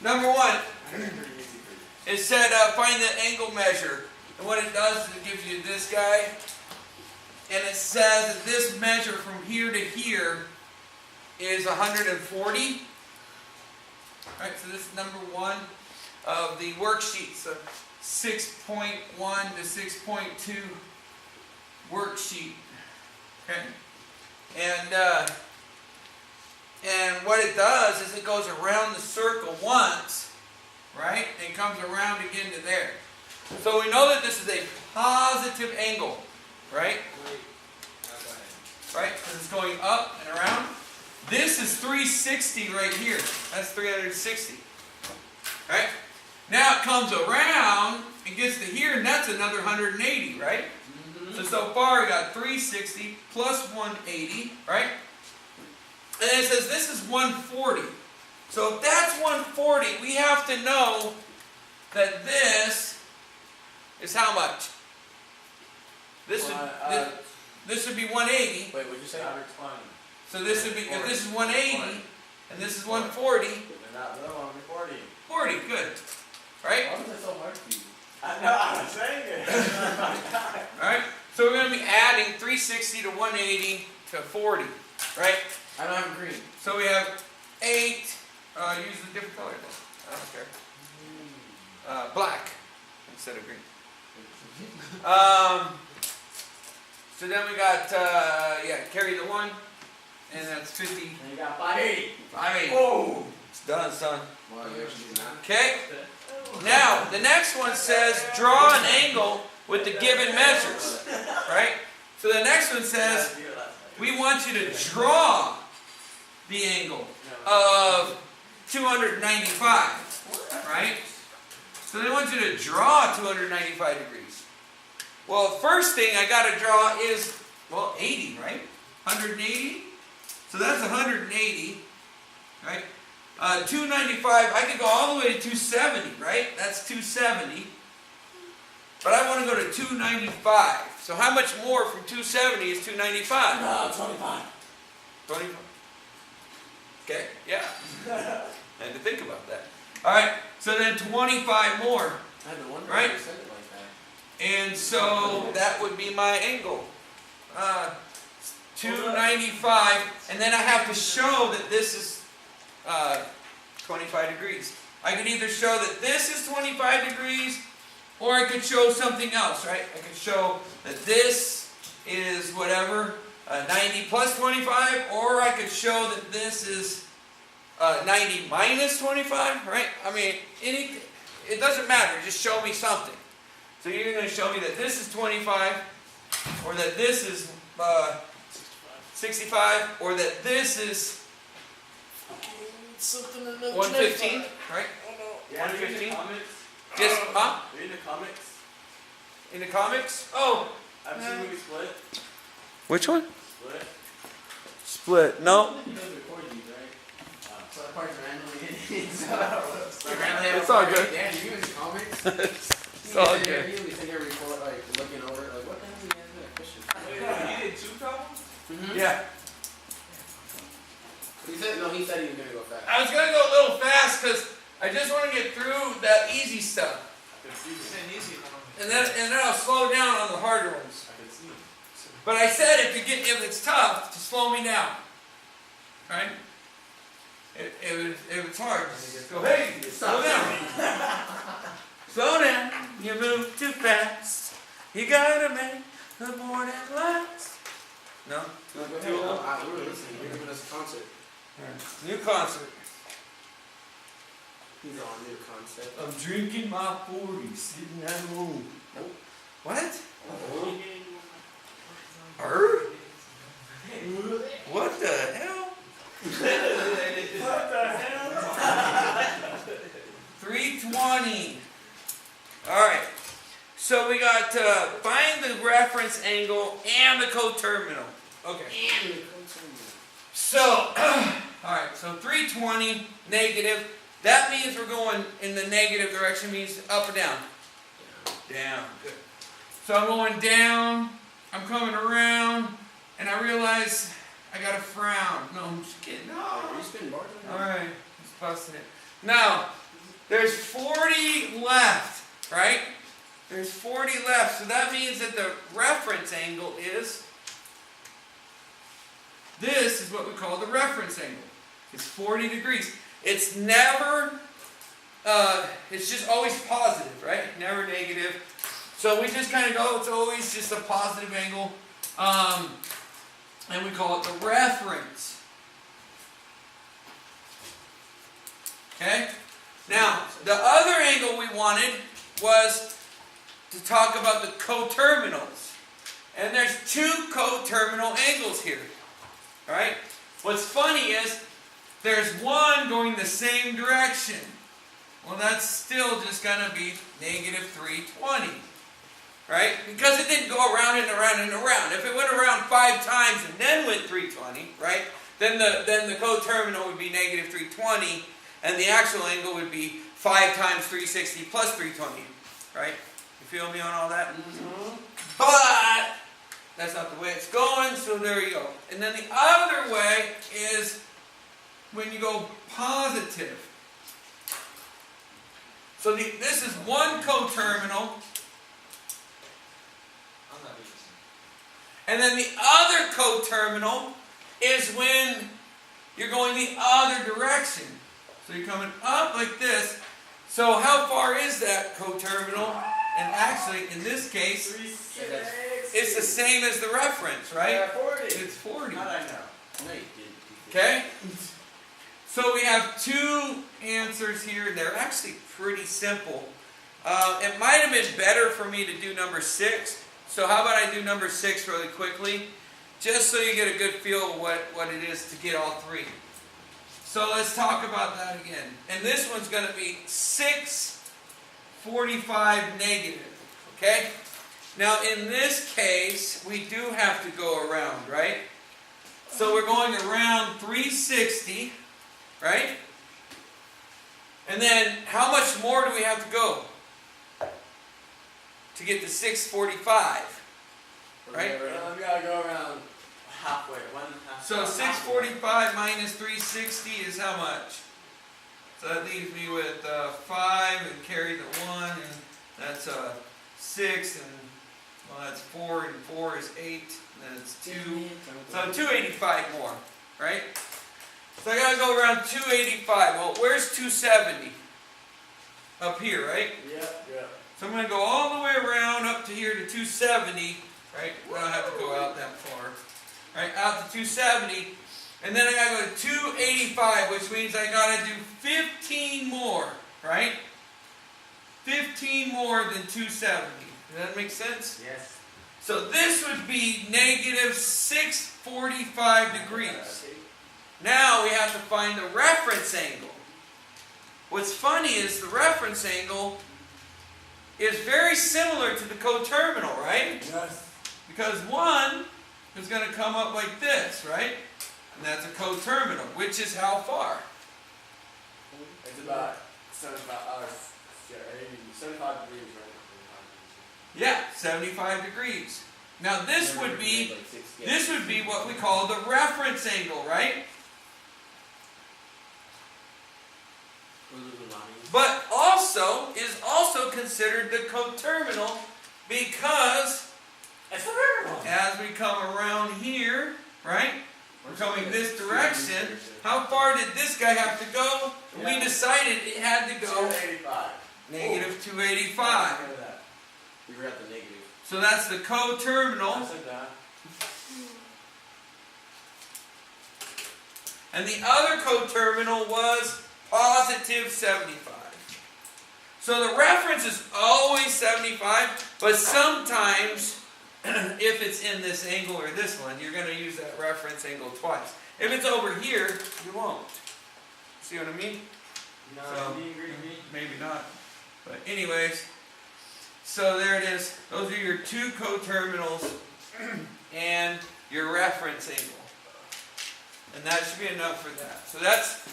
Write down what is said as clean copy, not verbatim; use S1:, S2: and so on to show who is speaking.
S1: Number one, it said find the angle measure. And what it does is it gives you this guy. And it says that this measure from here to here is 140. Alright, so this is number one of the worksheet. So 6.1 to 6.2 worksheet. Okay. And what it does is it goes around the circle once, right? And comes around again to there. So we know that this is a positive angle, right? Right? Because it's going up and around. This is 360 right here. That's 360. Right? Now it comes around and gets to here, and that's another 180, right? So far we got 360 plus 180, right? And then it says this is 140. So if that's 140, we have to know that this is how much? This would be 180.
S2: Wait, what'd you say?
S3: 120.
S1: So this would be, if this is 180 and this is 140.
S3: They're not little, 40.
S1: 40, good. Right?
S3: Why was that so hard for you? I know, I was saying it.
S1: Alright, so we're going to be adding 360 to 180 to 40. Right?
S2: I don't have green.
S1: So we have 8. Use a different color. I don't care. Black instead of green. So then we got, carry the 1. And that's 50.
S3: And you got 580.
S1: 580.
S3: Oh!
S1: It's done, son.
S2: Well, you actually do not.
S1: Okay. Now, the next one says draw an angle with the given measures. Right? So the next one says we want you to draw the angle of 295. Right? So they want you to draw 295 degrees. Well, first thing I got to draw is, 80, right? 180. So that's 180, right? 295, I could go all the way to 270, right? That's 270. But I want to go to 295. So how much more from 270 is 295?
S3: No, 25.
S1: 25. Okay, yeah. I had to think about that. All right, so then 25 more.
S2: I had to wonder
S1: Right?
S2: why you said it like that.
S1: And so that would be my angle. 295, and then I have to show that this is 25 degrees. I could either show that this is 25 degrees, or I could show something else, right? I could show that this is whatever, 90 plus 25, or I could show that this is 90 minus 25, right? I mean, it doesn't matter, just show me something. So you're going to show me that this is 25, or that this is 65, or that this is
S2: Something
S1: 115, right?
S3: Yeah,
S1: 115?
S3: Read
S1: Just, huh?
S3: the comics.
S1: In the comics? Oh.
S3: I've seen the movie Split.
S1: Which one?
S3: Split.
S1: Split. No.
S2: He does record these, right? So that part's randomly hitting.
S1: It's all good.
S2: Yeah, you use comics.
S1: It's all good.
S2: You usually think every report, like, looking over it, like, what the hell is that question?
S3: Wait, you did 2 problems?
S1: Yeah.
S2: He said he was going to go fast.
S1: I was going to go a little fast because I just want to get through that easy stuff.
S3: I can see it.
S1: And then I'll slow down on the harder ones.
S3: I can see it.
S1: But I said if it's tough, to slow me down. Right? If it's hard, just go, hey, slow down. Slow down. You move too fast. You gotta make the morning last. No?
S2: No, go ahead. We were listening. You're giving us a concert.
S1: New concert.
S2: He's on new concept.
S1: I'm drinking my 40, sitting at home.
S2: Nope.
S1: What?
S2: Oh.
S1: Her? What the hell?
S3: What the hell?
S1: 320. Alright. So we got find the reference angle and the coterminal. Okay.
S2: And the concert.
S1: So, alright, so 320 negative. That means we're going in the negative direction, means up or down? Down. Good. So I'm going down, I'm coming around, and I realize I got a frown. No, I'm just kidding. No.
S2: Are you spinning bars?
S1: Alright, just busting it. Now, there's 40 left, right? There's 40 left. So that means that the reference angle is, this is what we call the reference angle. It's 40 degrees. It's never, it's just always positive, right? Never negative. So we just kind of go, it's always just a positive angle. And we call it the reference. Okay? Now, the other angle we wanted was to talk about the coterminals. And there's two coterminal angles here. Alright? What's funny is, there's one going the same direction. Well, that's still just going to be negative 320. Right? Because it didn't go around and around and around. If it went around 5 times and then went 320, right? Then the coterminal would be negative 320, and the actual angle would be 5 times 360 plus 320. Right? You feel me on all that?
S2: Mm-hmm.
S1: But that's not the way it's going, so there you go. And then the other way is when you go positive. So this is one coterminal. And then the other coterminal is when you're going the other direction. So you're coming up like this. So how far is that coterminal? And actually, in this case, it's the same as the reference, right?
S2: Yeah, 40.
S1: It's 40.
S3: How'd I know?
S2: No, you didn't.
S1: Okay? So we have two answers here. They're actually pretty simple. It might have been better for me to do number 6. So how about I do number 6 really quickly, just so you get a good feel of what it is to get all 3. So let's talk about that again. And this one's going to be 645 negative. Okay? Now in this case, we do have to go around, right? So we're going around 360, right? And then how much more do we have to go to get to 645, right?
S2: Well, we gotta go around halfway.
S1: So 645 minus 360 is how much? So that leaves me with 5 and carry the 1, and that's 6, and well, that's 4, and 4 is 8, and then it's 2. So 285 more, right? So I gotta go around 285. Well, where's 270? Up here, right?
S2: Yep.
S1: So I'm going to go all the way around up to here to 270, right? We don't have to go out that far. Right, out to 270. And then I got to go to 285, which means I got to do 15 more, right? 15 more than 270. Does that make sense?
S2: Yes.
S1: So this would be negative 645 degrees. Now we have to find the reference angle. What's funny is the reference angle is very similar to the coterminal, right?
S2: Yes.
S1: Because one is going to come up like this, right? And that's a coterminal, which is how far?
S2: It's about 75 degrees, right?
S1: Yeah, 75 degrees. Now this would be what we call the reference angle, right? But also is also considered the coterminal because as we come around here, right? We're coming this direction. How far did this guy have to go? We decided it had to go
S2: 285.
S1: negative 285.
S2: You were at the negative.
S1: So that's the coterminal.
S2: I said that.
S1: And the other coterminal was positive 75. So the reference is always 75, but sometimes if it's in this angle or this one, you're going to use that reference angle twice. If it's over here, you won't. See what I mean?
S2: No,
S1: So,
S2: do you agree with me?
S1: maybe not. But anyways, so there it is. Those are your two coterminals and your reference angle. And that should be enough for that. So that's